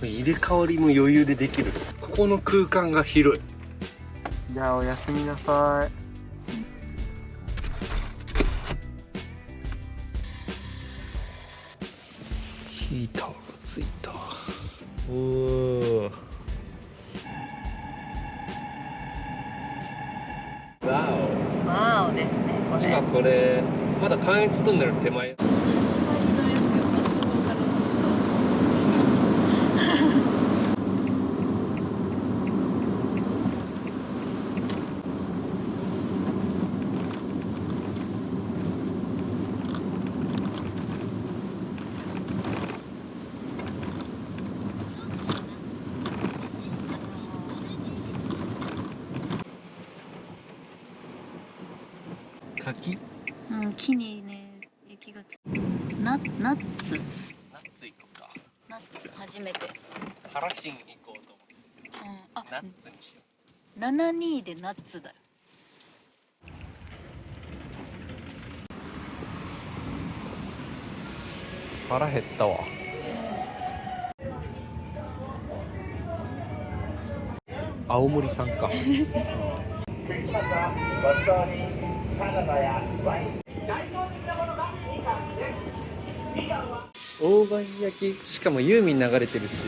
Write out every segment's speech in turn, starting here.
入れ替わりも余裕でできる。ここの空間が広い。じゃあおやすみなさい。ヒーターがついた。おお。わお。わおですね、これ。今これまだ関越トンネル手前。柿？うん、木にね、雪がつ。ナッツ。ナッツ行こうか。ナッツ、初めて。ハラシン行こうと思って。うん、あ、ナッツにしよ72でナッツだよ。う。腹減ったわ。青森産か。大判焼き、しかもユーミン流れてるし。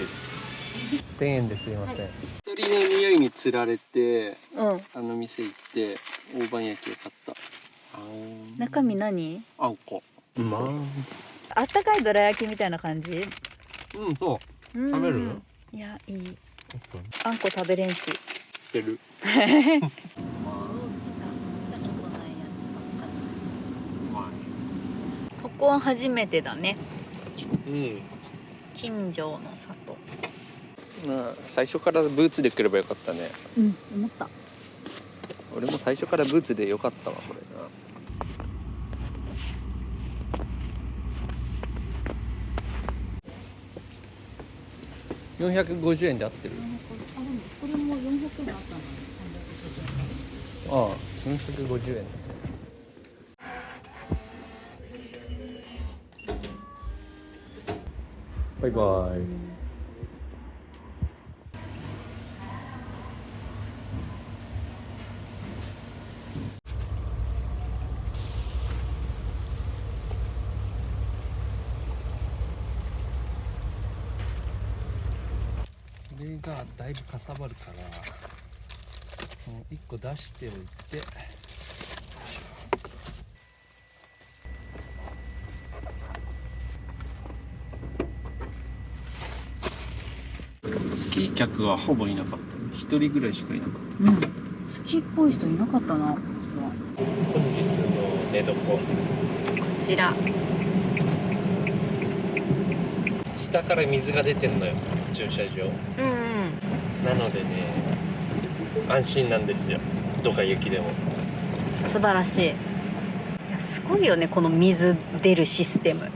1000円ですいません。鳥の匂いにつられて、うん。あの店行って大判焼きを買った。中身何？あんこ。まあったかいどら焼きみたいな感じ？うん、そう。食食べる？いや、いい。あんこ食べれんし。知ってる。ここは初めてだね。うん。近所の里。まあ最初からブーツで来ればよかったね。うん、思った。俺も最初からブーツでよかったわこれな。450円で合ってる？これも400円あったの。ああ、450円。バイバイ。これがだいぶかさばるからもう1個出しておいて、スキー客はほぼいなかった。1人ぐらいしかいなかった。うん。スキーっぽい人いなかったな。こ本日の寝床、ちら。下から水が出てんのよ、駐車場。うんなのでね、安心なんですよ、どか雪でも。うん。素晴らしい。いや、すごいよね、この水出るシステム。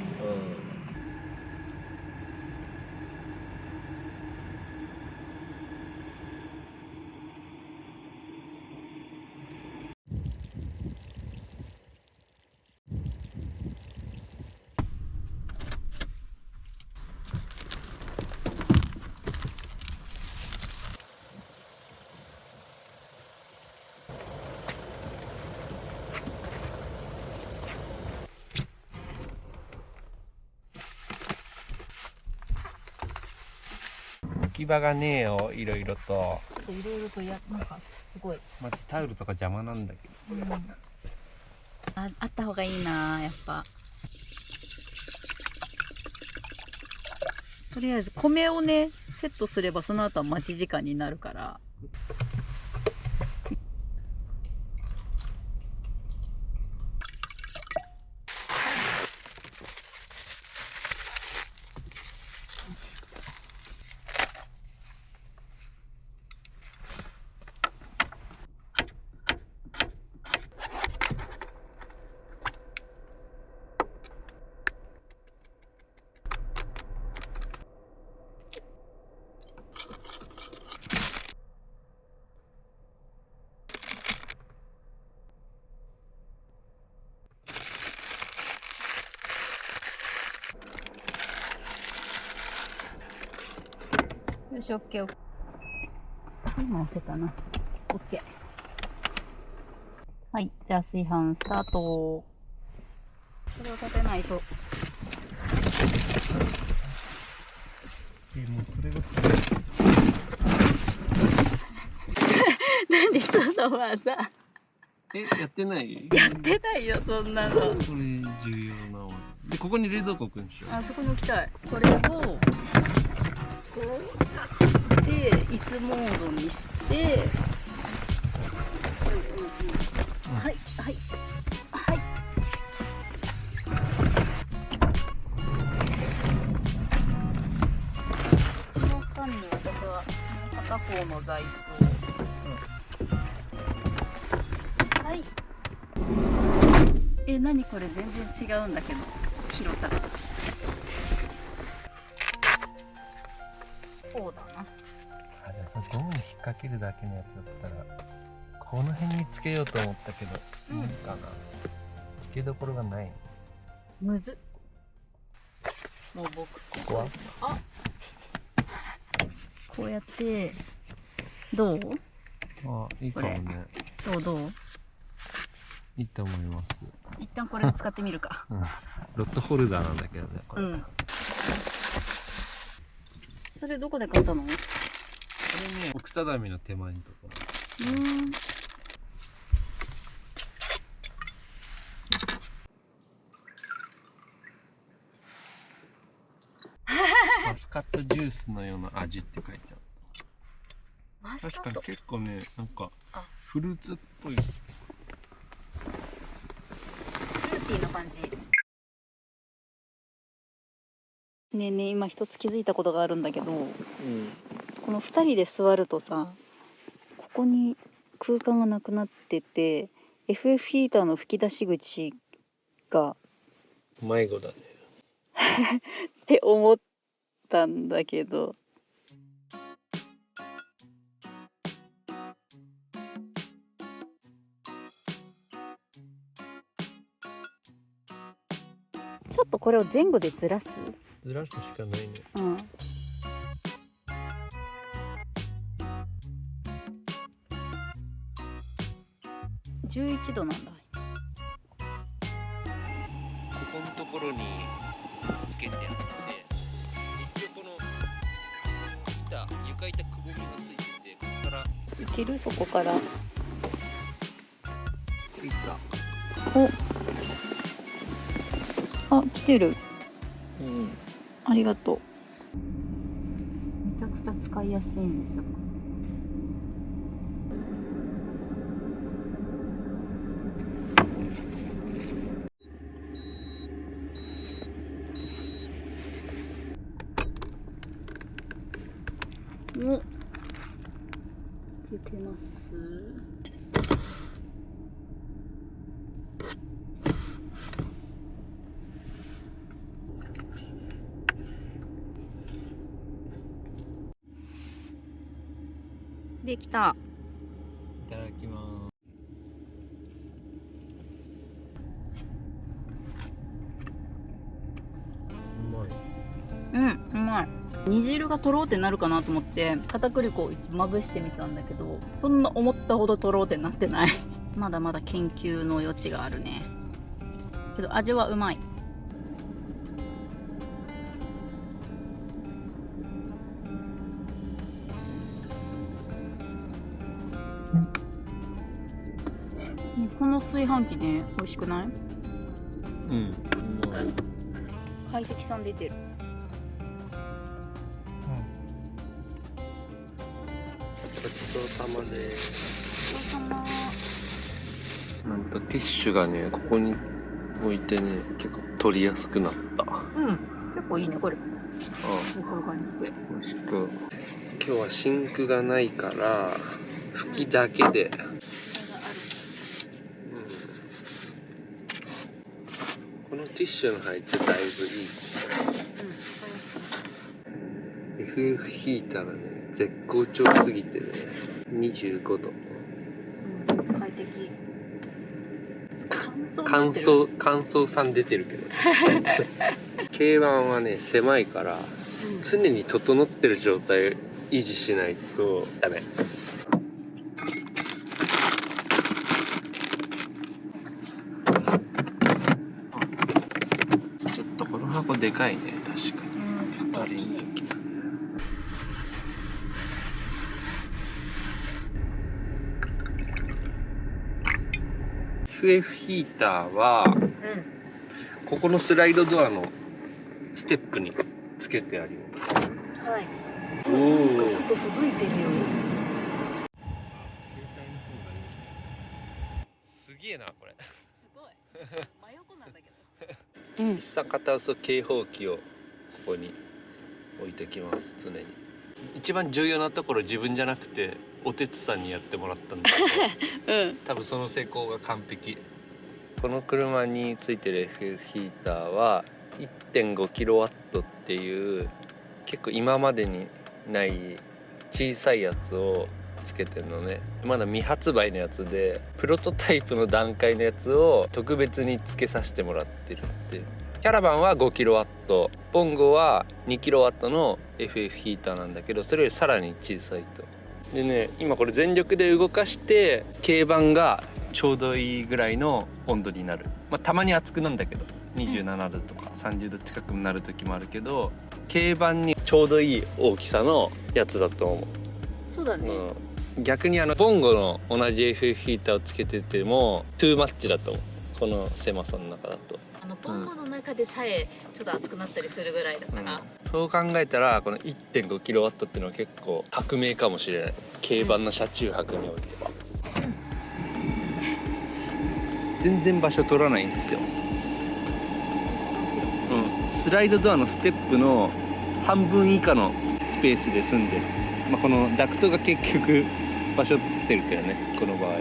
置き場がねえよ、いろいろと。いろいろとなんかすごい。まずタオルとか邪魔なんだけど。あった方がいいな、やっぱ。とりあえず米をねセットすればその後は待ち時間になるから。し、オッケーオッケー。今押せたな。オッケー。はい、じゃあ炊飯スタート。これを立てないと。もうそれが何その技。やってないやってないよ、そんなの。これ重要なわで、ここに冷蔵庫置くんでしょ。あそこに置きたい。これをこうで椅子モードにして、はいはいはい。その間に私は片方の座椅子を、はい。何これ、全然違うんだけど、広さが。こうだな。あ、じゃあゴムに引っ掛けるだけのやつだったらこの辺につけようと思ったけど、無理かな。つけどころがない。むずっ。もう僕ここはあ、こうやってどう？あ、いいかもね。どう？いいと思います。一旦これ使ってみるか。うん、ロッドホルダーなんだけどね、これ。うん。それどこで買ったの？これね、奥只見の手前のところ。マスカットジュースのような味って書いてある。マスカット。確かに結構ね、なんかあ、フルーツっぽい。フルーティーな感じ。ねえねえ、今一つ気づいたことがあるんだけど、この2人で座るとさ、ここに空間がなくなってて、 FF ヒーターの吹き出し口が迷子だね。って思ったんだけど、ちょっとこれを前後でずらす。ずらすしかないね。うん。11度なんだ。ここのところにつけてあって、一応この床板くぼみがついてて、ここからいける？そこから。ついた。あ、来てる。うん。ありがとう。めちゃくちゃ使いやすいんですよ。お、出てます。できた。いただきます。うまい。うん、うまい。煮汁がとろうってなるかなと思って片栗粉をまぶしてみたんだけど、そんな思ったほどとろうってなってない。まだまだ研究の余地があるね。けど味はうまい。この炊飯器ね、美味しくない？うん、うまい。快適さん出てる。ごちそうさまです。お疲れ様。なんかティッシュがね、ここに置いてね、結構取りやすくなった。うん、結構いいねこれ。あこういう感じで。あ、美味しく。今日はシンクがないから拭きだけで、このティッシュの配置だいぶいい。FF ヒーターがね、絶好調すぎてね、25度。快適。乾燥さ出てるけどK1 はね、狭いから常に整ってる状態維持しないとダメ。ちょっとこの箱でかいね、確かに。ちょっと大きい。FF ヒーターはここのスライドドアのステップにつけてあるよ。はい。おお。外吹雪いてるよ。すげえなこれ。すごい。真横なんだけど。一酸化炭素警報器をここに置いてきます。常に。一番重要なところ自分じゃなくておてつさんにやってもらったんだけど、多分その成功が完璧。この車についてる FF ヒーターは 1.5kW っていう結構今までにない小さいやつをつけてるのね。まだ未発売のやつでプロトタイプの段階のやつを特別につけさせてもらってるっていう。キャラバンは 5kW、 ボンゴは 2kW の FF ヒーターなんだけど、それよりさらに小さいと。でね、今これ全力で動かして軽バンがちょうどいいぐらいの温度になる。たまに熱くなんだけど27度とか30度近くなる時もあるけど、軽バンにちょうどいい大きさのやつだと思う。そうだね。逆にボンゴの同じ FF ヒーターをつけててもトゥーマッチだと思う。この狭さの中だと。ボンゴの中でさえちょっと熱くなったりするぐらいだから、そう考えたらこの 1.5kW っていうのは結構革命かもしれない。軽バンの車中泊においては、全然場所取らないんですよ。スライドドアのステップの半分以下のスペースで住んでる。このダクトが結局場所取ってるけどね、この場合は。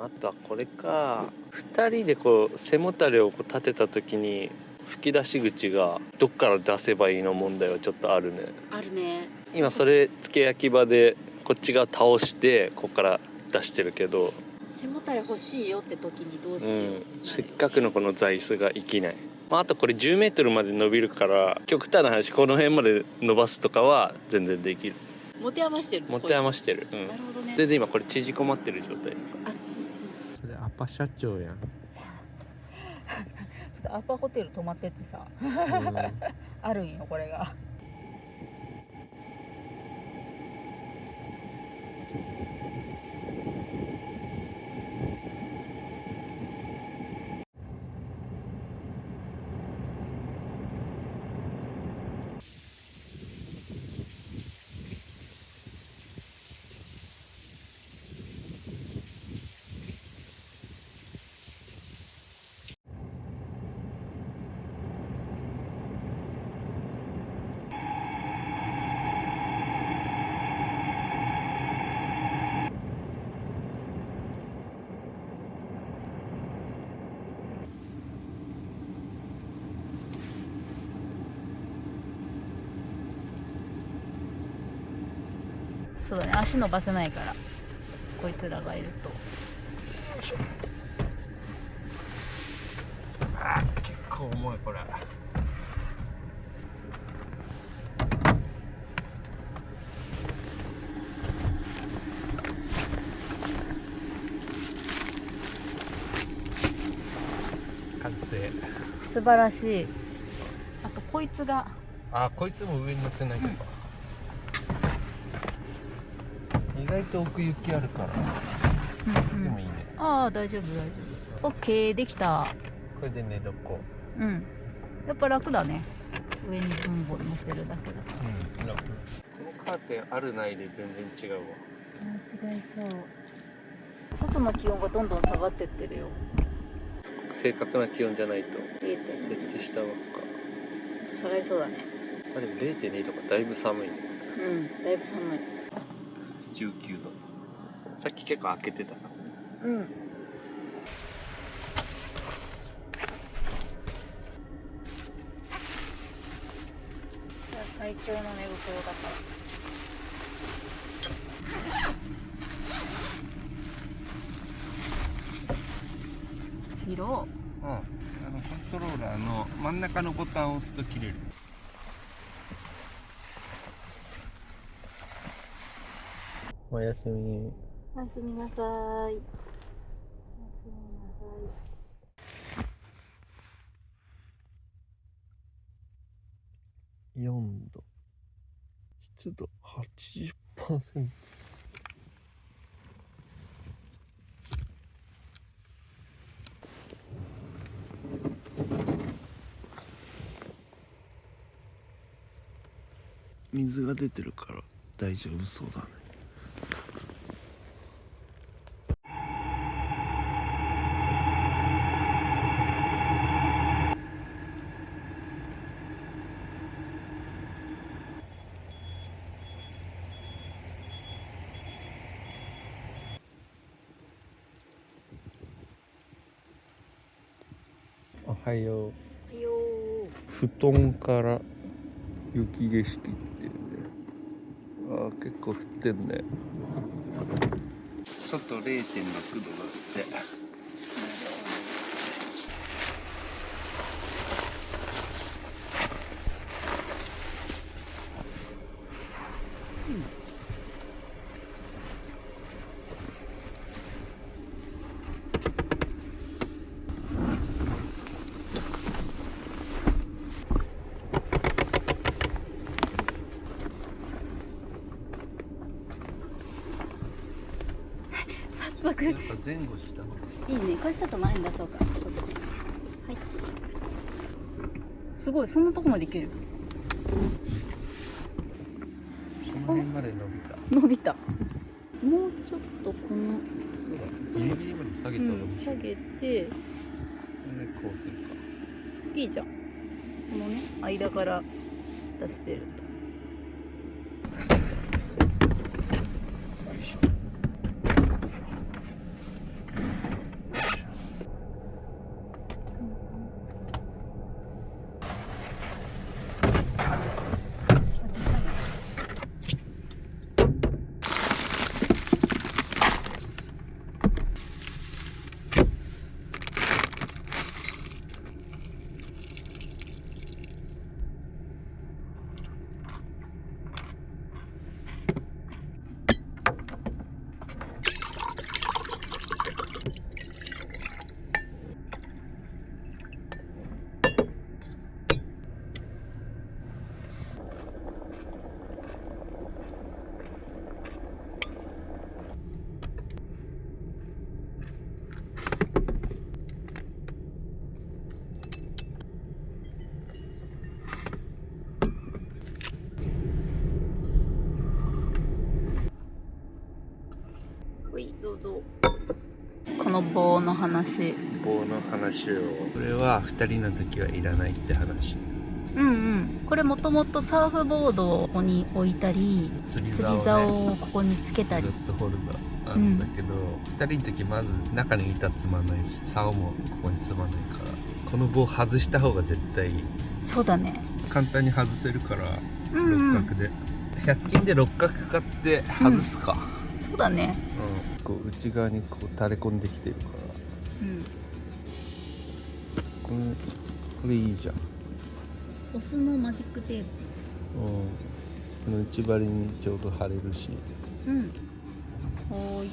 あとはこれか、2人でこう背もたれをこう立てた時に吹き出し口がどっから出せばいいの問題はちょっとあるね。あるね。今それ付け焼き場でこっち側倒してここから出してるけど、背もたれ欲しいよって時にどうしよう、せっかくのこの座椅子が生きない。あとこれ10メートルまで伸びるから、極端な話この辺まで伸ばすとかは全然できる。持て余してる。持て余してる。なるほどね。全然今これ縮こまってる状態。熱い。それアパ社長やん。ちょっとアパホテル泊まってってさ、あるんよこれが。そうだね、足伸ばせないからこいつらがいると。結構重いこれ。完成。素晴らしい。あとこいつが、こいつも上に乗せないとか、意外と奥行きあるから、でもいいね。大丈夫大丈夫。オッケー、できた。これで寝床。やっぱ楽だね、上に分母乗せるだけだと。楽。このカーテンあるないで全然違うわ。違いそう。外の気温がどんどん下がってってるよ。正確な気温じゃないと0.2設置したばっか。下がりそうだね。でも 0.2 とかだいぶ寒いね。だいぶ寒い。19度。さっき結構開けてた。最強の寝袋だから。広。コントローラーの真ん中のボタンを押すと切れる。おやすみ。おやすみなさい。おやすみなさい。4度、湿度 80%。水が出てるから大丈夫そうだね。おはよう。おはよ布団から雪景色っていうね。ああ、結構降ってんね。外 0.6 度だって。早速。やっぱ前後した方がいいね。これちょっと前に出そうか。はい。すごい、そんなとこまでいける。この辺まで伸びた。伸びた。もうちょっとこの、そうだ、ギリギリまで下げたら面白い。下げて、でこうするか。いいじゃん。このね、間から出してると。よいしょ。はい、どうぞ。この棒の話。棒の話を。これは2人の時はいらないって話。うんうん。これもともとサーフボードをここに置いたり、釣り釣り竿竿をね、をここにつけたりずっ。とホルダーなんだけど、2人の時まず中に板積まないし、竿もここに積まないから、この棒外した方が絶対いい。そうだね。簡単に外せるから、うんうん六角で100均で六角買って外すか。そうだね。こう内側にこう垂れ込んできてるから、うん。これいいじゃん。オスのマジックテープ。この内張りにちょうど貼れるし。うん。はーい。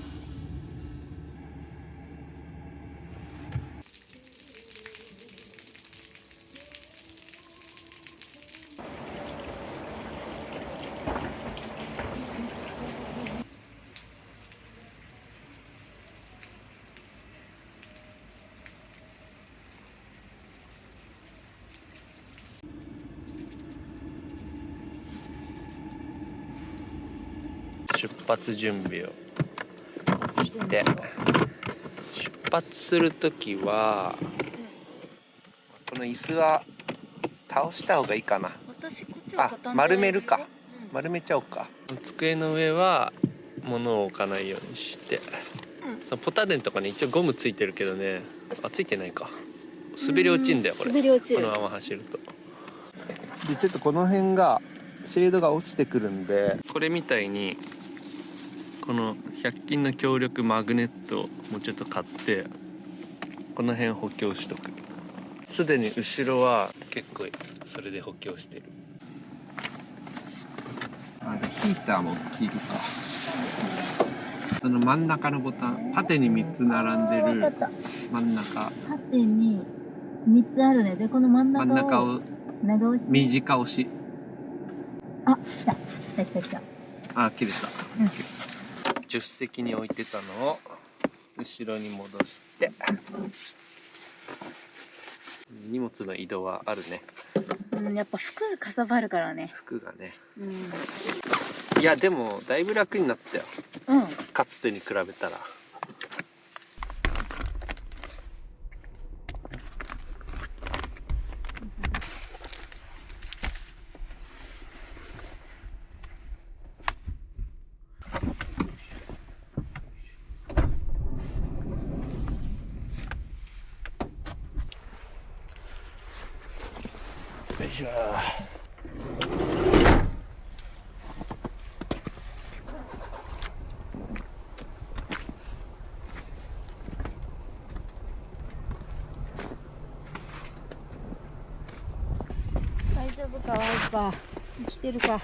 出発準備をして出発する時はこの椅子は倒した方がいいかな。私こっちあ、丸めるか。丸めちゃおうか。机の上は物を置かないようにして、そのポタデンとかね一応ゴムついてるけどね、あ、ついてないか。滑り落ちんだよこれ。滑り落ちる。このまま走ると。でちょっとこの辺がシェードが落ちてくるんで、これみたいにこの100均の強力マグネットをもうちょっと買ってこの辺補強しとく。すでに後ろは結構それで補強してる。ヒーターも切るか。その真ん中のボタン、縦に3つ並んでるわかった。真ん中、縦に3つあるね。で、この真ん真ん中中をを長押し。短押し。あ、来た。来た来た来た。あ、切れた。うん助手席に置いてたのを後ろに戻して、荷物の移動はあるね。うん、やっぱ服かさばるからね。服がね。ういやでもだいぶ楽になったよ、ん。うん。かつてに比べたら。よいしょ。大丈夫か、ワイパー。生きてるか。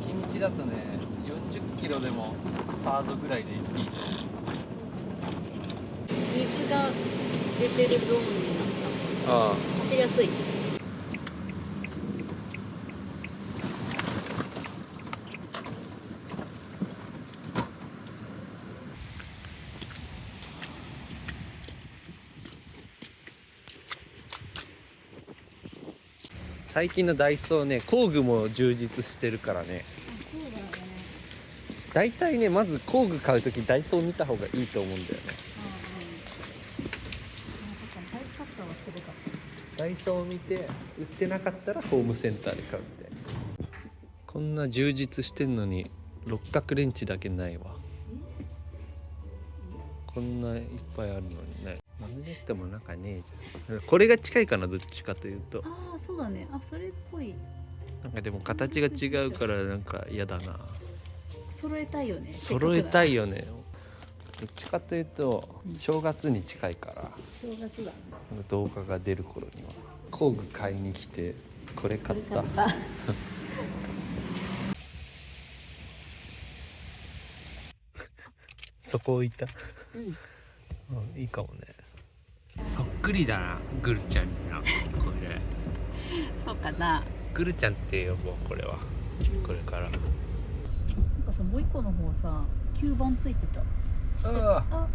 雪道だとね、40キロでもサードぐらいでいいと思う。水が出てるゾーンになっあた。走りやすい。最近のダイソーね、工具も充実してるからね。そうだよね。大体ね、まず工具買うときダイソー見た方がいいと思うんだよね。確かにタイプカッターはするか。ダイソーを見て売ってなかったらホームセンターで買うみたいな。こんな充実してんのに六角レンチだけないわ。こんないっぱいあるのにね。マグネットもなんかねえじゃん。これが近いかな、どっちかというと。ああ、そうだね。あ、それっぽい。なんかでも形が違うからなんか嫌だな。揃えたいよね。揃えたい。いよね。どっちかというと正月に近いから、正月だ。動画が出る頃には工具買いに来てこれ買った。そこ置いた。うん。うん、いいかもね。そっくりだな、グルちゃんにな。これそうかな。グルちゃんって呼ぼう、これは。これから。なんかさ、もう一個の方さ、吸盤ついてた。ああ。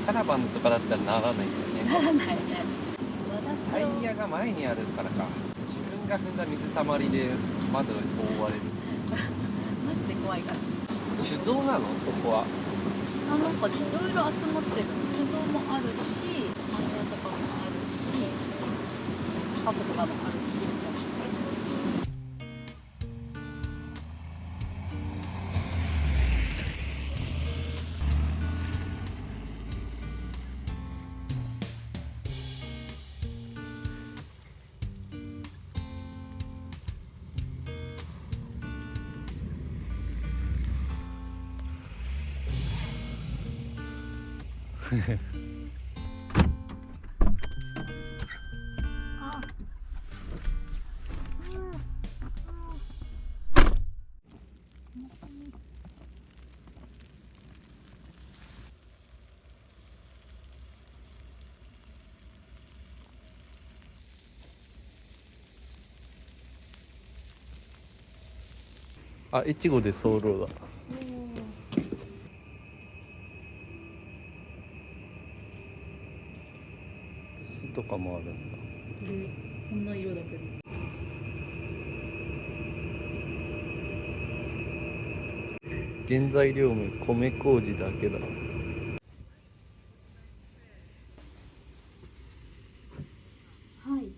キャラバンとかだったらならないんだよね。ならないね。タイヤが前にあるからか。自分が踏んだ水たまりで窓に覆われる。マジで怖いから。酒造なの、そこは。あ、なんかいろいろ集まってる。酒造もあるし、マグネとかもあるし、カフェとかもあるし。あ。あ、越後で早漏だ。巣とかもあるんだ。こんな色だけど。原材料も米麹だけだ。はい。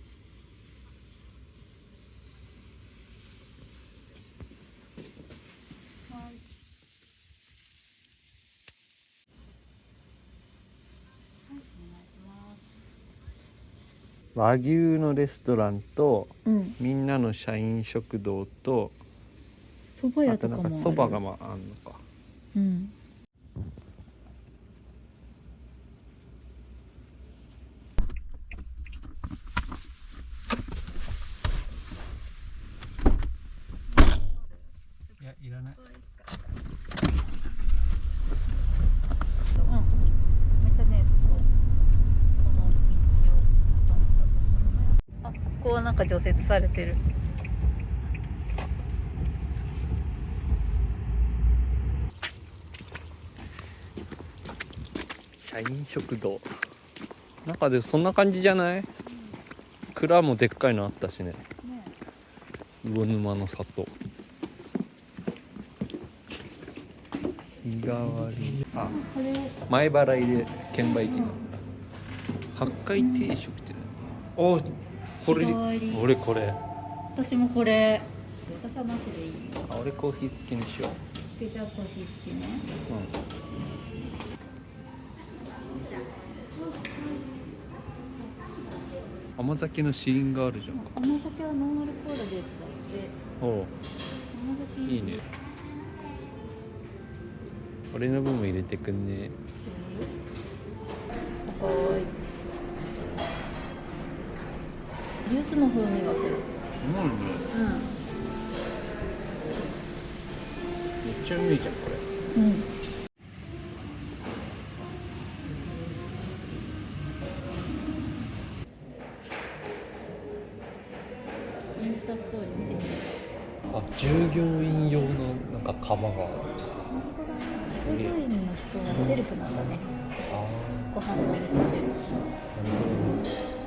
和牛のレストランと、うん。みんなの社員食堂と、蕎麦あ屋とかもある。となんかそばがあんのか。うん。いや、いらない。うん。めっちゃね、この道を渡ったところのやつ。あ、ここはなんか除雪されてる。社員食堂。なんかでそんな感じじゃない？蔵もでっかいのあったしね。魚沼の里。日替わり。あ、前払いで券売機が。八海定食って何？あ、これ日替わり。俺これ。私もこれ。私はなしでいい。あ、俺コーヒー付きにしよう。じゃあコーヒー付きね。うん。甘酒の試飲があるじゃん。甘酒はノンアルコールですだって。おう、甘酒いいね。俺の分も入れてくんね。はーい。ユースの風味がする。うまいね。めっちゃうめえじゃんこれ。うん。うん。インスタストーリー見てみる。あ、従業員用のなんか釜がある。従業員の人はセルフなんだね。あご飯のお味噌汁。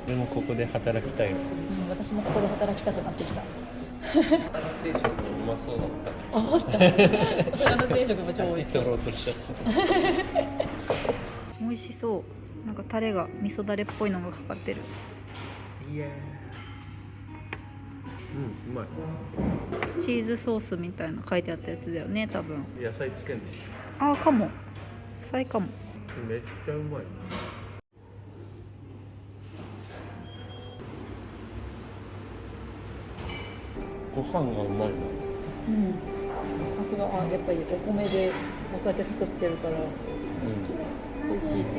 あ。でもここで働きたいの。うん、私もここで働きたくなってきた。定食もうまそうだったね。あ、思った。この定食も超美味しそう。取ろうとしちゃった。美味しそう。なんかタレが味噌だれっぽいのがかかってる。いや。うん、うまい。チーズソースみたいな書いてあったやつだよね、多分。野菜つけんの？あ、かも。野菜かも。めっちゃうまい。ご飯がうまいな。うん。さすが、あ、やっぱりお米でお酒作ってるから美味しいそう。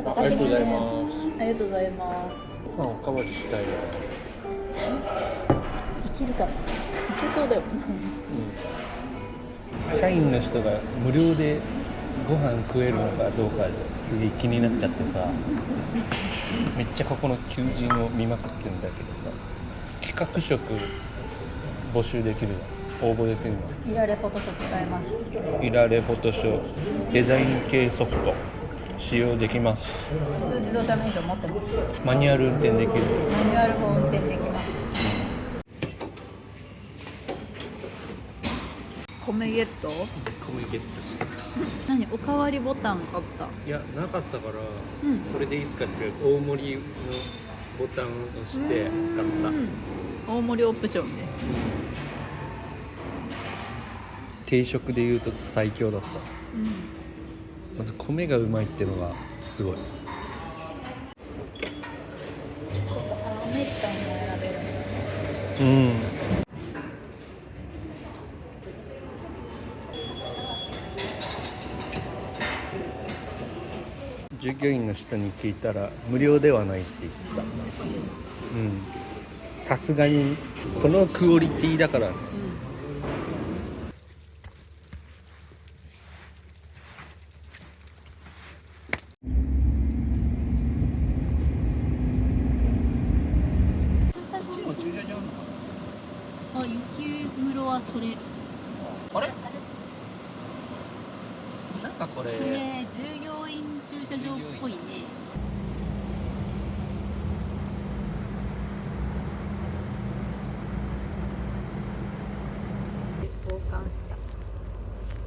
あ、ありがとうございます。ありがとうございます。ご飯おかわりしたいな。いけるかな。いけそうだよ。うん。社員の人が無料でご飯食えるのかどうかすげえ気になっちゃってさ、めっちゃここの求人を見まくってんだけどさ、企画職募集できるの？応募できるの？イラレフォトショー使えます。イラレフォトショーデザイン系ソフト使用できます。普通自動車免許持ってます。マニュアル運転できる。マニュアルも運転できます。米ゲット？米ゲットした。何？おかわりボタン買った。いや、なかったから、うん。これでいいですかって大盛りのボタンを押して買った。大盛りオプションで。定食でいうと最強だった。うん。まず米がうまいってのがすごい。メッタンも選べる。うん。従業員の人に聞いたら無料ではないって言ってた。うん。さすがにこのクオリティだからね。あ、雪室はそれ。あれ？なんかこれ。これ従業員駐車場っぽいね。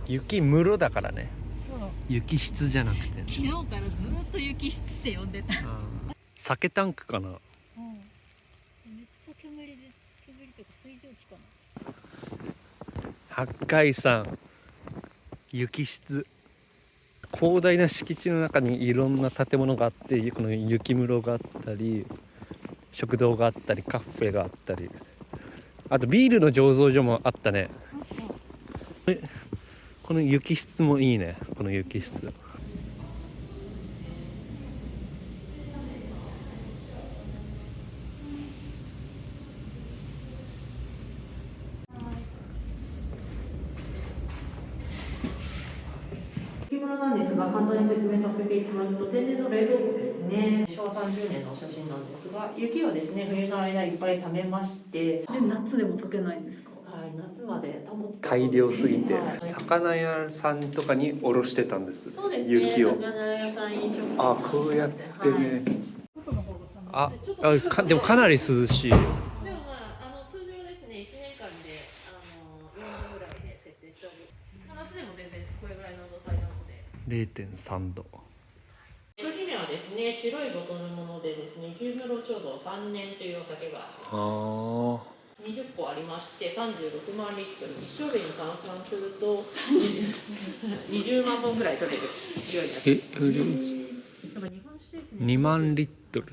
雪室だからね。そう、雪質じゃなくて、昨日からずっと雪質って呼んでた。酒タンクかな。めっちゃ煙とか水蒸気かな。八海山雪質、広大な敷地の中にいろんな建物があって、この雪室があったり、食堂があったり、カフェがあったり、あとビールの醸造所もあったね。この雪質もいいね。この雪質。雪室なんですが、簡単に説明させていただくと、天然の冷蔵庫ですね。昭和30年のお写真なんですが、雪をですね、冬の間いっぱい貯めまして、で、夏でも溶けないんですか？はい、夏まで保って改良すぎて、はい魚屋さんとかにおろしてたんです。そうですね、雪を。魚屋さん飲食店あ、こうやってね。はい、でもかなり涼しい。でも通常ですね、1年間で40度ぐらいで設定しており、夏でも全然これぐらいの状態なので。0.3度。商品名はですね、白いボトルものでですね、雪室貯蔵3年というお酒が20個ありまして、36万リットル、一升瓶に換算すると20万本ぐらい取れる量になってます。日本酒ですね。2万リットル。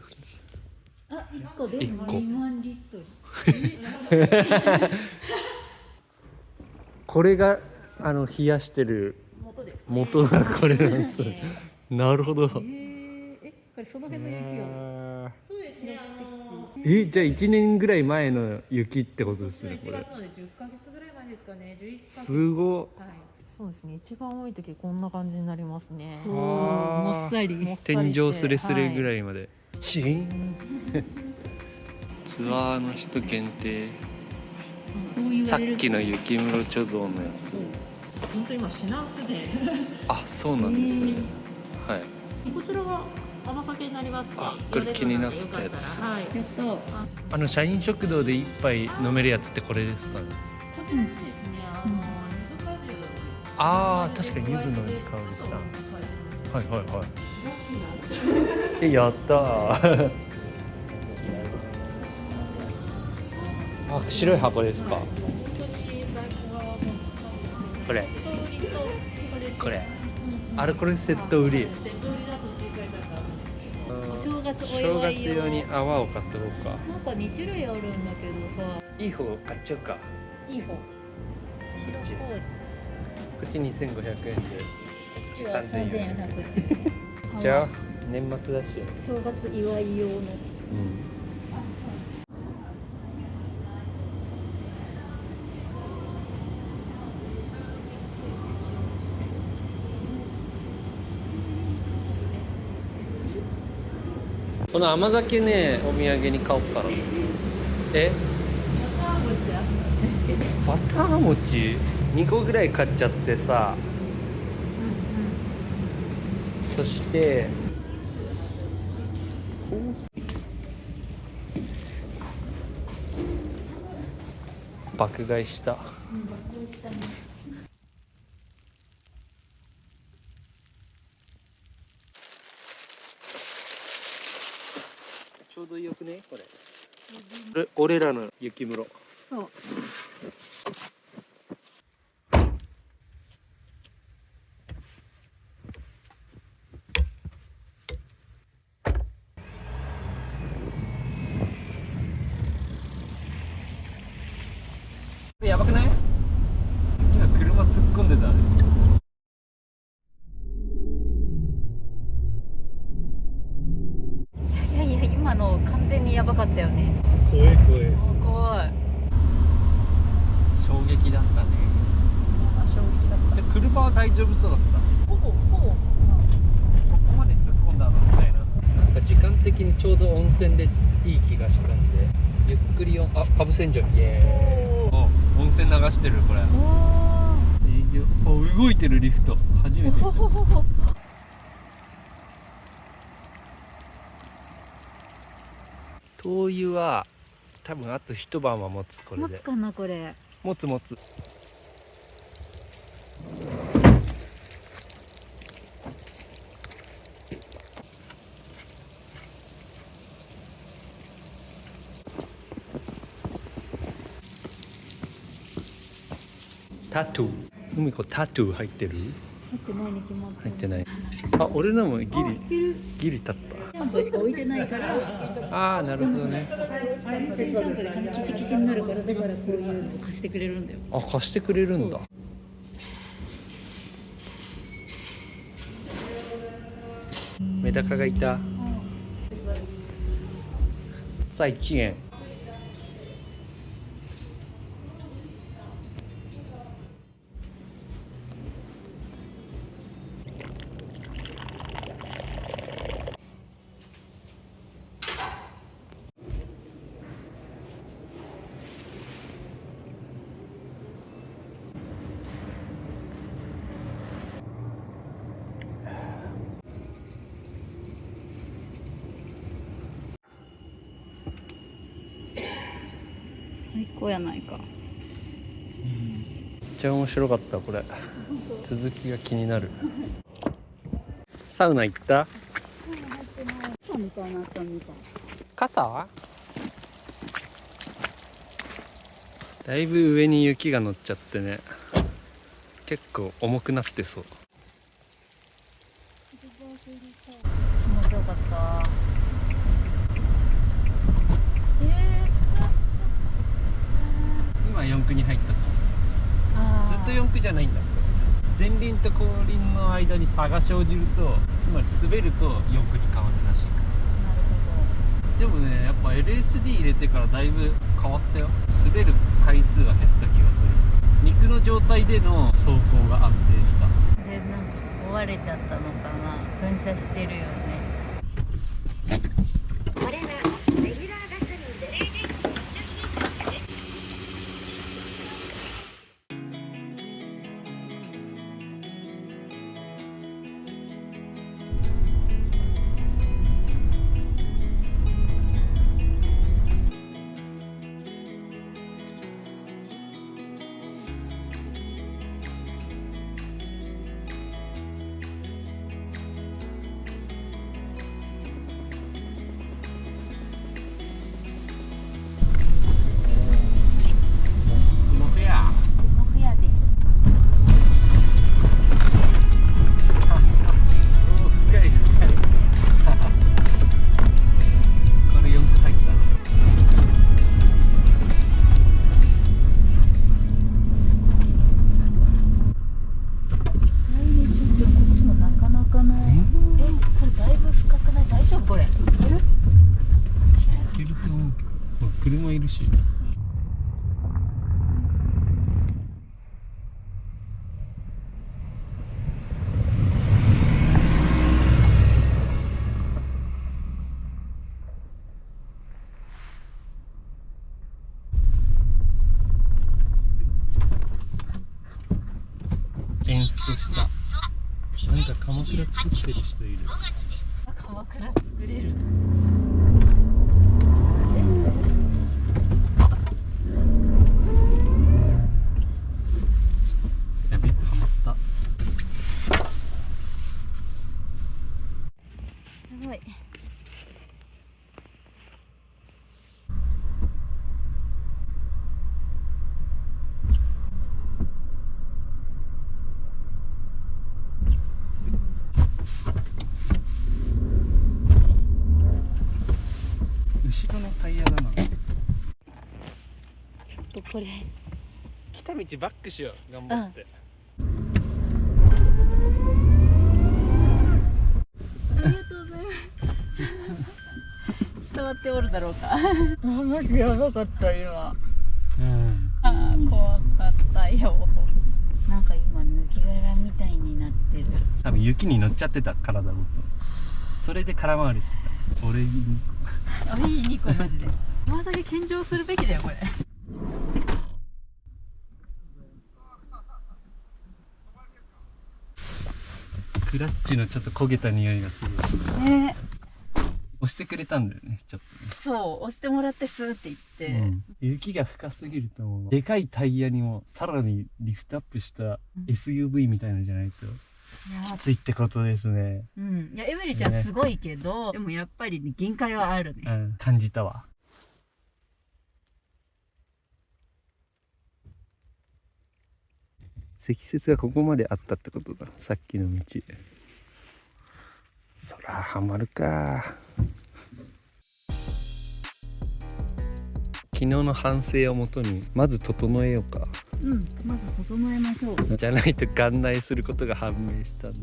あ、1個で一個2万リットル。これが冷やしてる元がこれなんです。なるほど。これその辺の雪を。そうですね、じゃあ1年ぐらい前の雪ってことですね、こ1れ。月まで10ヶ月ぐらい前ですかね、11ヶ月。すご。はい、そうですね、一番多い時こんな感じになりますね。もっさり。天井スレスレぐらいまで。チーン。ツアーの人限定。さっきの雪室貯蔵のやつ。そう、本当今品薄で。あ、そうなんですね。はい。こちらが甘酒になりますね。あ、これ気になってたやつ。はい。やった。社員食堂で一杯飲めるやつってこれですかね。こちらですね、柚子果汁。ああ、確かに柚子の香りした。はいはいはい。やったー。あ、白い箱ですか。これ。これ。アルコールセット売り。お正月お正祝月用い用。に泡を買っておこうか。なんか2種類あるんだけどさ。いい方買っちゃうか。いい方。白麹。こっち2500円で。こっちは3400円。じゃあ年末だし。正月祝い用の。この甘酒ね、お土産に買おうかな。バター餅2個ぐらい買っちゃってさ、そして爆買いした。ちょうどよくね、これ。俺らの雪室。そう。やばくない？今車突っ込んでたね。いやいや、今の完全にやばかったよね。怖い怖い。怖い。衝撃だったね。衝撃だった。で、車は大丈夫そうだった。ほぼ。ここまで突っ込んだのみたいな。なんか時間的にちょうど温泉でいい気がしたんで、ゆっくりかぶせんじゃん。イエーイ。温泉流してるこれ。動いてるリフト。初めて見た。灯油は多分あと一晩は持つ。これで持つかなこれ。持つ。タトゥー。海子タトゥー入ってる？入ってないに決まってる。入ってない。あ、俺のもギリ立った。シャンプーしか置いてないから。ああ、なるほどね。シャンプーで髪キシキシになるから、だからこういうの貸してくれるんだよ。あ、貸してくれるんだ。メダカがいた。再见。最高やないか。めっちゃ面白かったこれ。続きが気になる。サウナ行った？みたいなったみたい。傘は？だいぶ上に雪が乗っちゃってね、結構重くなってそう。気持ちよかった。今4区に入ったと。ずっと4区じゃないんだ。前輪と後輪の間に差が生じると、つまり滑ると4区に変わるらしいから。なるほでもね、やっぱ LSD 入れてからだいぶ変わったよ。滑る回数が減った気がする。肉の状態での走行が安定した。ど。で、なんか壊れちゃったのかな。噴射してるよね。これはレギュラーガソリンです。車いるし。エンストした。なんか鎌倉作ってる人いる。鎌倉作れる。やべ、ハマった。すごい。後ろのタイヤだな。ちょっとこれ。来た道バックしよう。頑張って。ありがとうございます。伝わっておるだろうか。あ、マジやばかった今。うん。あー、怖かったよ。なんか今抜き殻みたいになってる。多分雪に乗っちゃってた、体ごと。それで空回りしてた。俺にあ、いい2個マジで。今だけ献上するべきだよこれ。クラッチのちょっと焦げた匂いがする。ね。押してくれたんだよね、ちょっとね。そう、押してもらってスーって言って、うん、雪が深すぎるともうでかいタイヤにもさらにリフトアップした SUV みたいなのじゃないときついってことですね。うん、いやエブリちゃんすごいけど、でもやっぱり、ね、限界はあるね。うん、感じたわ。積雪がここまであったってことだ。さっきの道。そらハマるか。昨日の反省をもとにまず整えようか。まず整えましょう。じゃないと眼内することが判明したんで。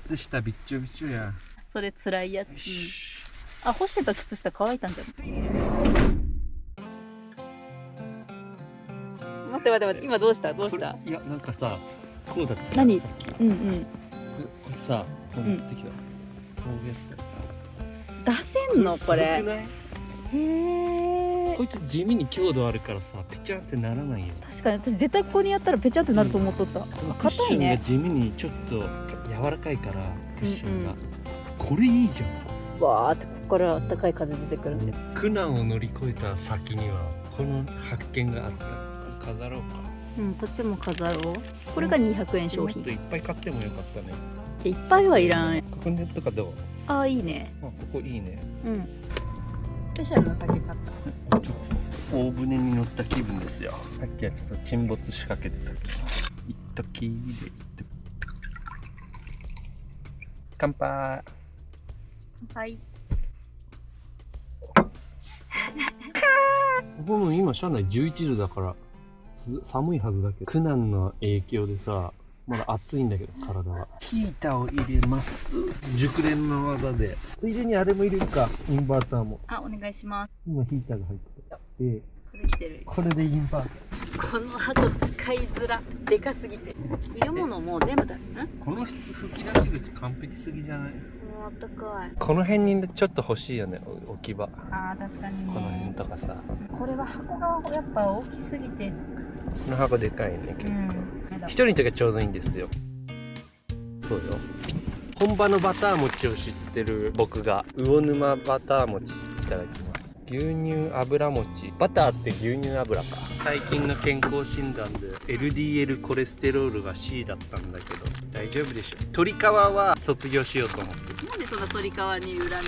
靴下びっちょびちょや。それ辛いやつ。あ、干してた靴下乾いたんじゃん。待って今どうした？いやなんかさ、こうだった。何？さっきうん。これさ、こう持ってきた。こうやった。出せんのこれ。すごくない？へえ。こいつ地味に強度あるからさ、ペチャンってならないよ。確かに私絶対ここにやったらペチャってなると思っとった。硬いね。クッションが地味にちょっと柔らかいから、クッションが。これいいじゃん。わーってここから暖かい風出てくるんで。苦難を乗り越えた先にはこの発見があった。飾ろうか。こっちも飾ろう。これが200円商品。もっといっぱい買ってもよかったね。いっぱいはいらん。ここねとかどう？ああいいね。ここいいね。スペシャルな酒買った。ちょっと大船に乗った気分ですよ。さっきはちょっと沈没しかけてたけど、一時で乾杯。はい。ここも今車内11度だから寒いはずだけど、苦難の影響でさ、まだ暑いんだけど体は。ヒーターを入れます。熟練の技で。ついでにあれも入れるか、インバーターも。あ、お願いします。今ヒーターが入ってた。で、できてる。これでインバーター。この箱使いづら。でかすぎて。色物も全部だ。この吹き出し口完璧すぎじゃない？あったかい。この辺にちょっと欲しいよね、置き場。ああ、確かにね。この辺とかさ。これは箱がやっぱ大きすぎて。この箱でかいね、結構。一人の時はちょうどいいんですよ。そうよ。本場のバター餅を知ってる僕が魚沼バター餅いただきます。牛乳油餅。バターって牛乳油か。最近の健康診断で LDL コレステロールが C だったんだけど大丈夫でしょ。鶏皮は卒業しようと思って。なんでそんな鶏皮に恨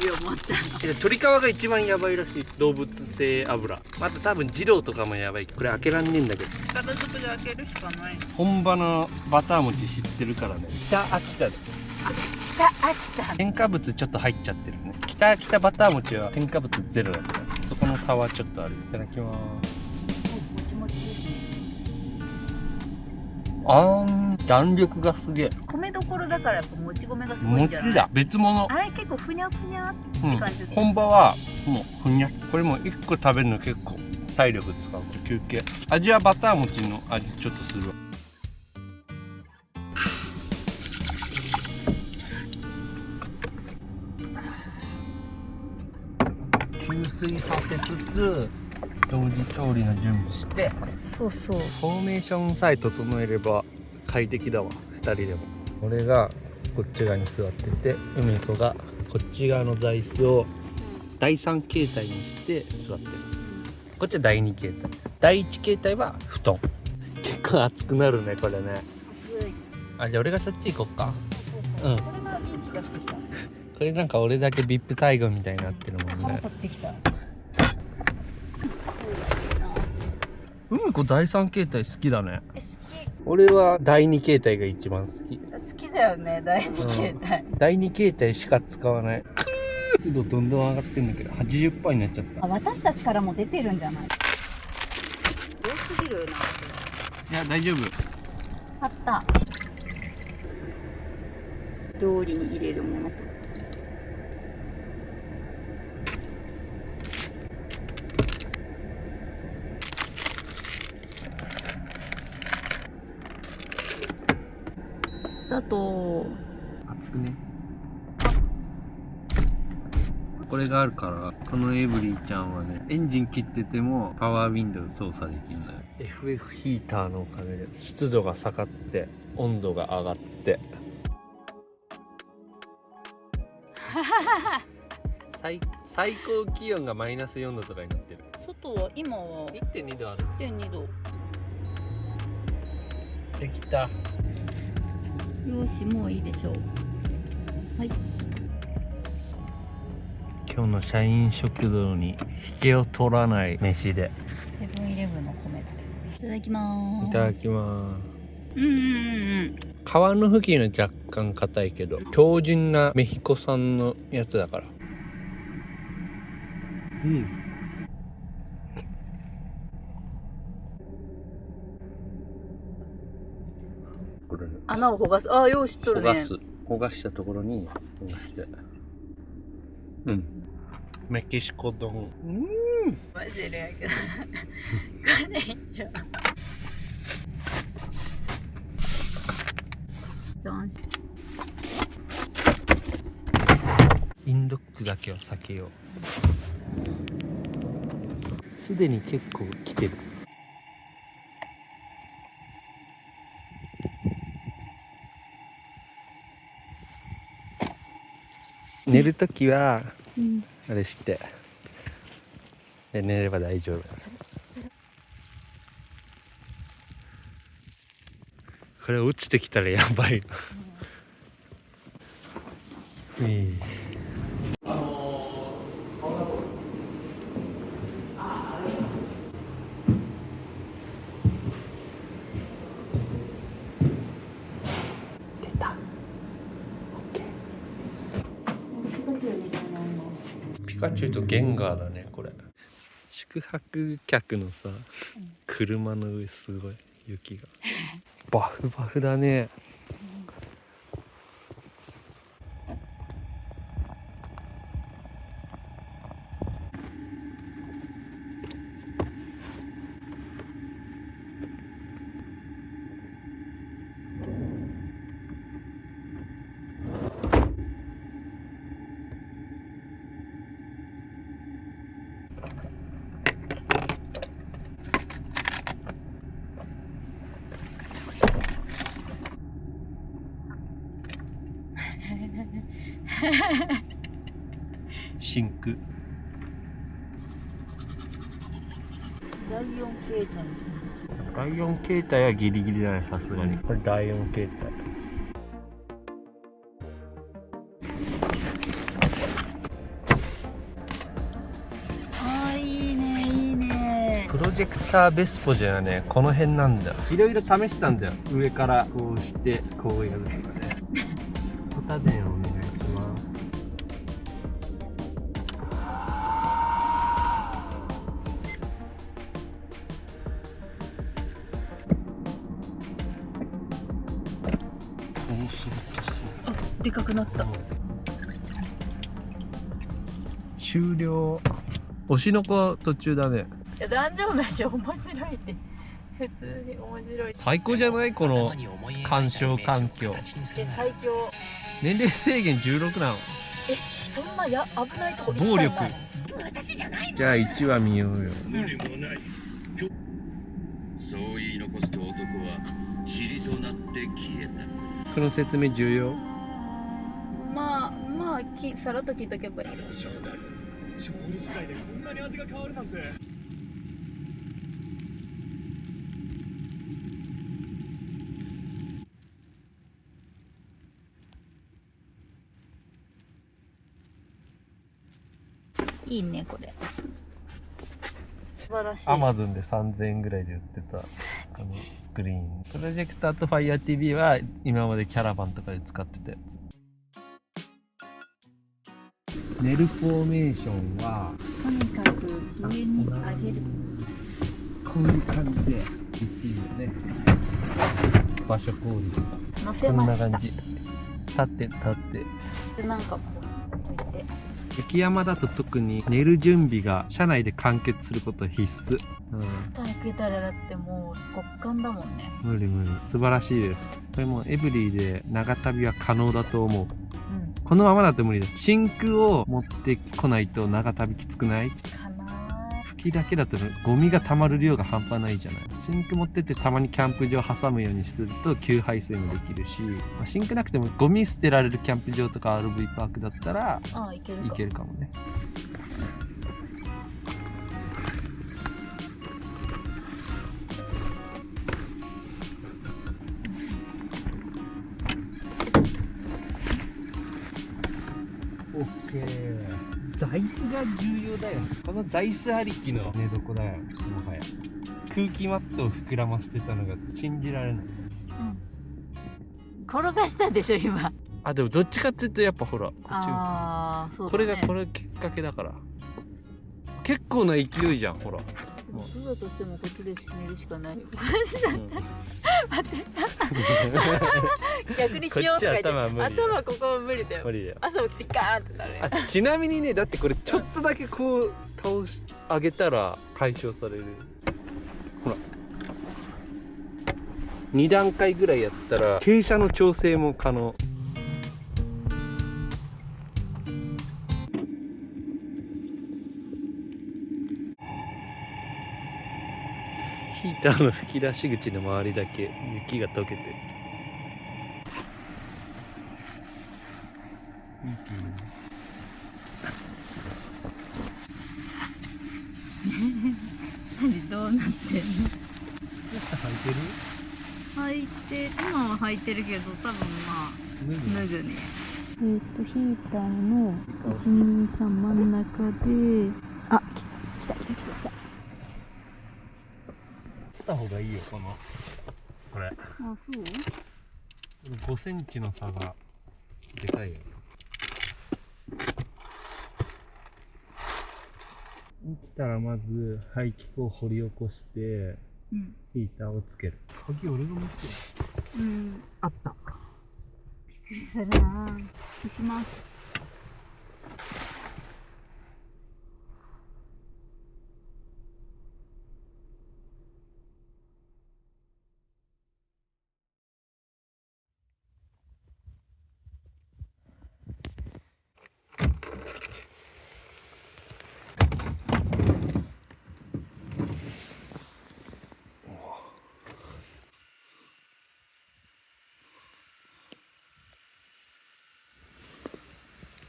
みを持ったの？鶏皮が一番やばいらしい。動物性油。また多分二郎とかもやばい。これ開けらんねえんだけど。片付けで開けるしかない。本場のバター餅知ってるからね。北秋田で。北秋田。添加物ちょっと入っちゃってるね。北秋田バター餅は添加物ゼロだから。そこの差はちょっとある。いただきます。もちもちですね。弾力がすげえ。米どころだからやっぱもち米がすごいんじゃない？餅だ。別物。あれ結構ふにゃふにゃって感じ。本場はもうふにゃ。これも1個食べるの結構体力使う。休憩。味はバター餅の味ちょっとするわ。給水させつつ同時調理の準備して、そうそう。フォーメーションさえ整えれば快適だわ。2人でも。俺がこっち側に座ってて、海子がこっち側の座椅子を第3形態にして座ってる。こっちは第2形態。第1形態は布団。結構暑くなるねこれね。あ、じゃあ俺がそっち行こっか。うん。これがいい気がしてきた。これなんか俺だけ VIP タイガーみたいになってるもんね。腹立ってきた。海子第3形態好きだね。好き。俺は第2形態が一番好き。好きだよね、第二形態。第2形態しか使わない。湿度どんどん上がってんだけど 80% になっちゃった。あ、私たちからも出てるんじゃない？多すぎるな。いや大丈夫。あった。料理に入れるものと。あと熱くね。これがあるから、このエブリィちゃんはね、エンジン切っててもパワーウィンドウ操作できるんだよ。FF ヒーターのおかげで湿度が下がって温度が上がって最高気温がマイナス4度とかになってる。外は今は 1.2 度ある。 1.2度。できた。よし、もういいでしょう。はい。今日の社員食堂に引けを取らない飯で。セブンイレブンの米だけどね。いただきまーす。いただきます。うんうんうん。皮の付近は若干硬いけど強靭なメヒコ産のやつだから。うん。これね、穴をほがす。ああ、よう知っとるね。ほがしたところにほがして。うん。メキシコ丼。マジでやけど。これ以上。インドックだけは避けよう。すでに結構来てる。寝るときはあれしてで寝れば大丈夫。これ落ちてきたらやばいわ。ピカチュウとゲンガーだねこれ。宿泊客のさ、車の上すごい雪がバフバフだね。真空ライオン形態。ライオン形態はギリギリだね、さすがに。これライオン形態。あー、いいねいいね。プロジェクターベスポじゃね、この辺なんだよ。いろいろ試したんだよ。上からこうしてこうやるとかね。ホタデンをお願いします。そうするとさ、あ、でかくなった。終了。推しの子途中だね。いや、大丈夫だし、面白いって。普通に面白いし。最高じゃない？この鑑賞環境。最強。年齢制限16なの。え、そんな危ないとこ一切暴ない。力。じゃあ1話見ようよ。無理もない。そう言い残すと男は塵となって消えた。この説明重要。まあさらっと聞いとけばいい。調理次第でこんなに味が変わるなんて。いいねこれ。素晴らしい。アマゾンで3000円ぐらいで売ってたこのスクリーン。プロジェクターと FireTV は今までキャラバンとかで使ってたやつ。寝るフォーメーションはとにかく上に上げる。こういう感じでいいよね。場所工事とか乗せました。こんな感じ。立って立ってでなんかこう置いて。雪山だと特に寝る準備が車内で完結すること必須。体育いたらだってもう極寒だもんね。無理無理。素晴らしいです。これもエブリーで長旅は可能だと思う。このままだと無理だ。真空を持ってこないと長旅きつくない？かな。吹きだけだとゴミが溜まる量が半端ないじゃない。シンク持ってってたまにキャンプ場挟むようにすると給排水もできるし、シンクなくてもゴミ捨てられるキャンプ場とか RV パークだったらあ、いけるいか。けるかもね。オッケー。座椅子が重要だよ。この座椅子ありきの寝床だよ。もはや空気マットを膨らましてたのが信じられない。転がしたでしょ今。あ、でもどっちかっていうとやっぱほらこっちああ、そうだね。これがこれきっかけだから、結構な勢いじゃん。ほらそうだとしてもこっちで締めるしかないよ。待って逆にしようとか言って、頭ここ無理だよ。無理だよ。朝起きてガーンってなるよ。あ、ちなみにね、だってこれちょっとだけこう倒し上げたら解消される。ほら2段階ぐらいやったら傾斜の調整も可能。ヒーターの吹き出し口の周りだけ雪が溶けて、何どうなってんの？履いてる？履いて、今は履いてるけど多分まあ脱ぐね。ヒーターの123真ん中で、あ、来た。た方がいいよ。これあ、そう5センチの差がでかいよ。起きたらまず排気口を掘り起こして、ヒーターをつける。鍵俺が持ってる。あった。びっくりするな。消します。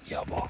やば。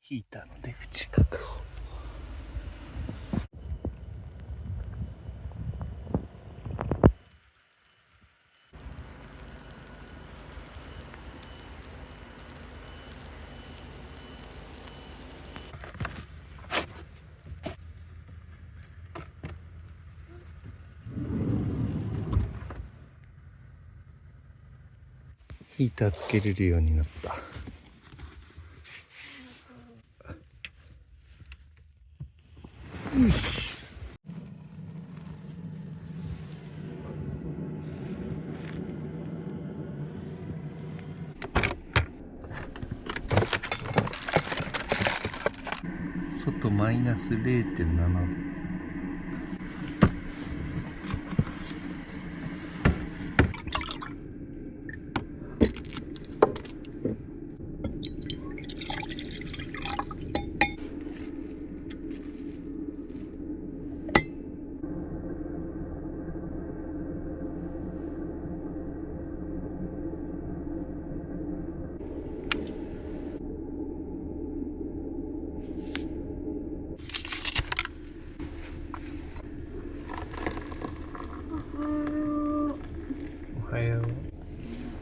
ヒーターの出口確保。ヒーターつけれるようになった。外マイナス 0.7 度。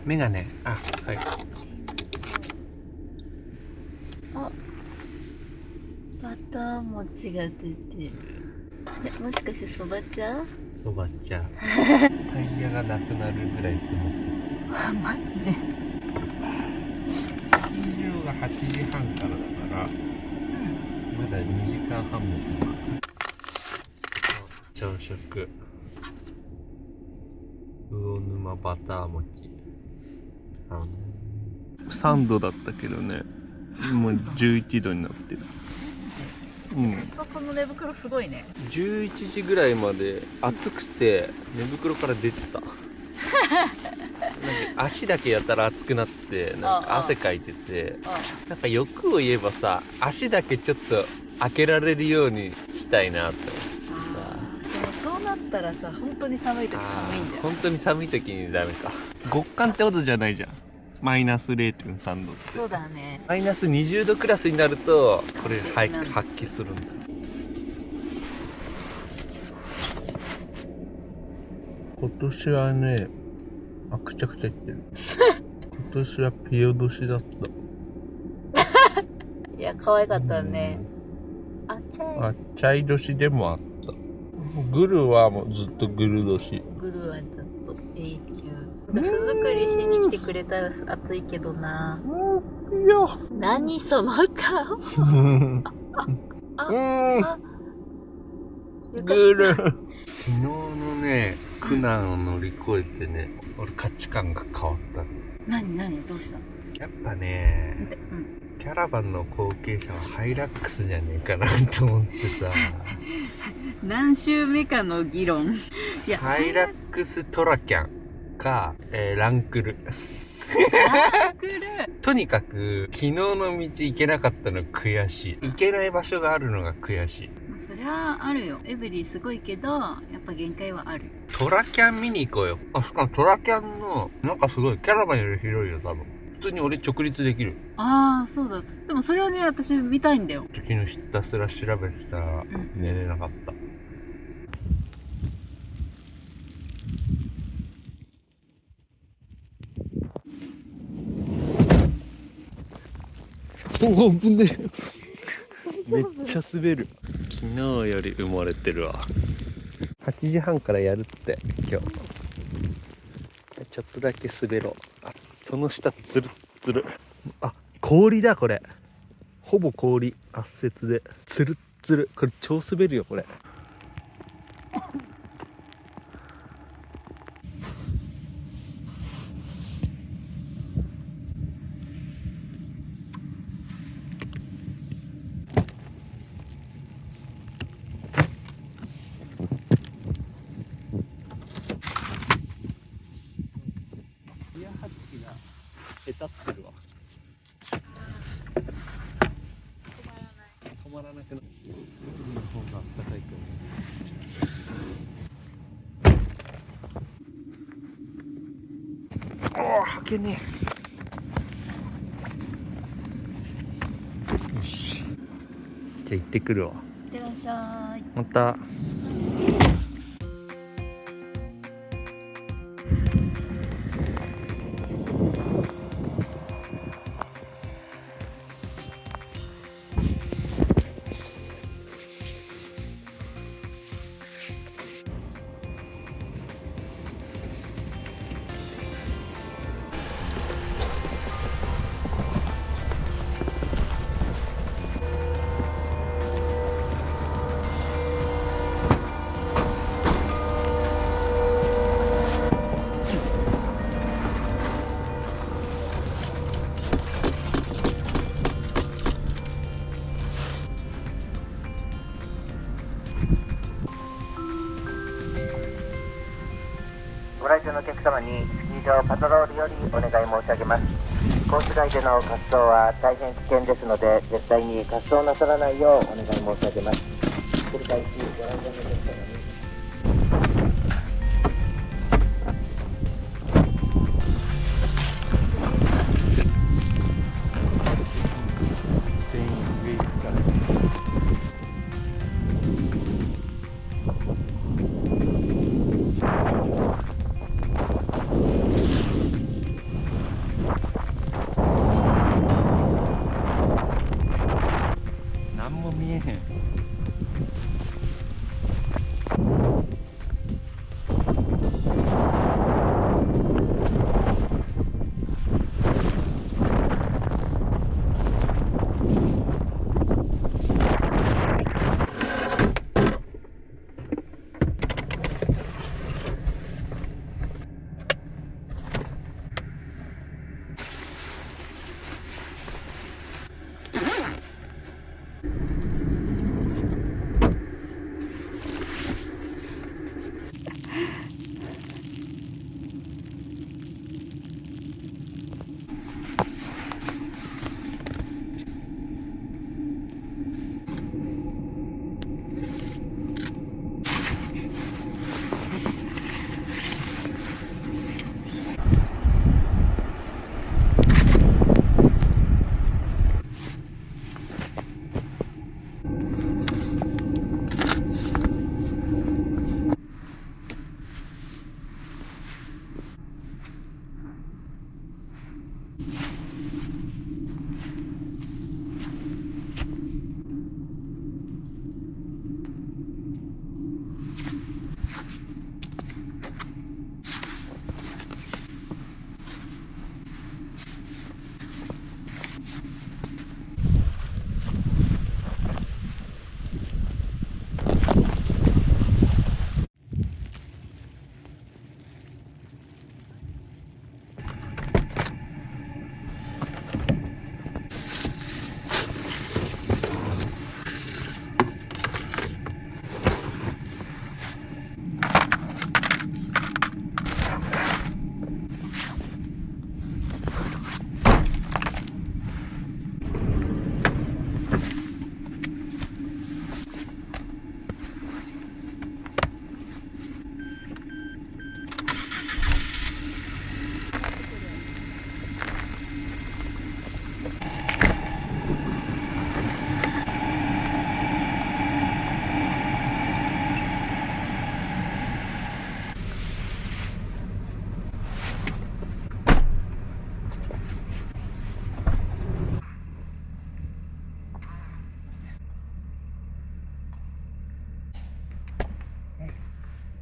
メガネ。あ、はい。バター餅が出てる。もしかしてそば茶？そば茶。タイヤがなくなるぐらい積もってる。マジで。金曜が8時半からだから、まだ2時間半もかな。朝食。魚沼バター餅。3度だったけどね、もう11度になってる。この寝袋すごいね。11時ぐらいまで暑くて寝袋から出てた。なんか足だけやったら熱くなってなんか汗かいてて、なんか欲を言えばさ、足だけちょっと開けられるようにしたいなって思ってさ。でもそうなったらさ、本当に寒い時寒いんだよ。本当に寒い時にダメか。極寒ってことじゃないじゃん。マイナス 0.3 度って。そうだね。マイナス20度クラスになるとこれ発揮するんだ。今年はね、くちゃくちゃ言ってる。今年はピヨ年だった。いや、可愛かったね。あチャイ年でもあった。グルはもうずっとグル年。グルはずっと永久。巣作りしに来てくれたら暑いけどな。いや。何その顔。グル。昨日のね、苦難を乗り越えてね、俺価値観が変わった。何どうした？やっぱね、キャラバンの後継者はハイラックスじゃねえかなと思ってさ。何週目かの議論。いや、ハイラックストラキャンか、ランクル。とにかく昨日の道行けなかったの悔しい。行けない場所があるのが悔しい。そりゃあるよ。エブリィすごいけど、やっぱ限界はある。トラキャン見に行こうよ。しかもトラキャンのなんかすごいキャラバンより広いよ多分。普通に俺直立できる。ああ、そうだ。でもそれはね、私見たいんだよ。昨日ひたすら調べてたら寝れなかった。お危ねえ。めっちゃ滑る。昨日より埋もれてるわ。8時半からやるって今日。ちょっとだけ滑ろう。その下ツルッツル。氷だこれ。ほぼ氷。圧雪でツルッツル。これ超滑るよこれ。へたってるわ。止まらなくなる。海の方が暖かいと思う。はけねえ。よし。じゃあ行ってくるわ。いってらっしゃい。また。ご来場のお客様にスキー場パトロールよりお願い申し上げます。コース外での滑走は大変危険ですので、絶対に滑走なさらないようお願い申し上げます。繰り返しご来場のお客様に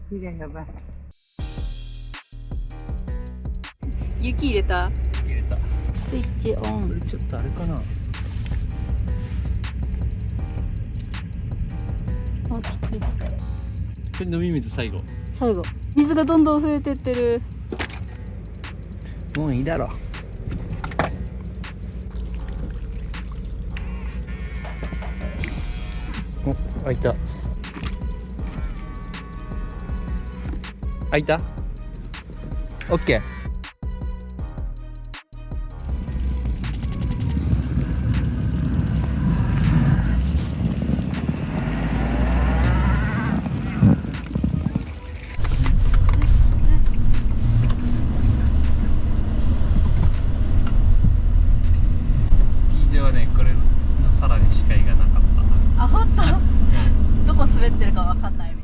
火がやばい。雪入れた？入れた。スイッチオン。これちょっとあれかな。あ、来てる。これ飲み水最後。最後。水がどんどん増えてってる。もういいだろ。お、開いた。開いた。オッケー。スキー場はね、これのさらに視界がなかった。あ、ほんと？どこ滑ってるかわかんない。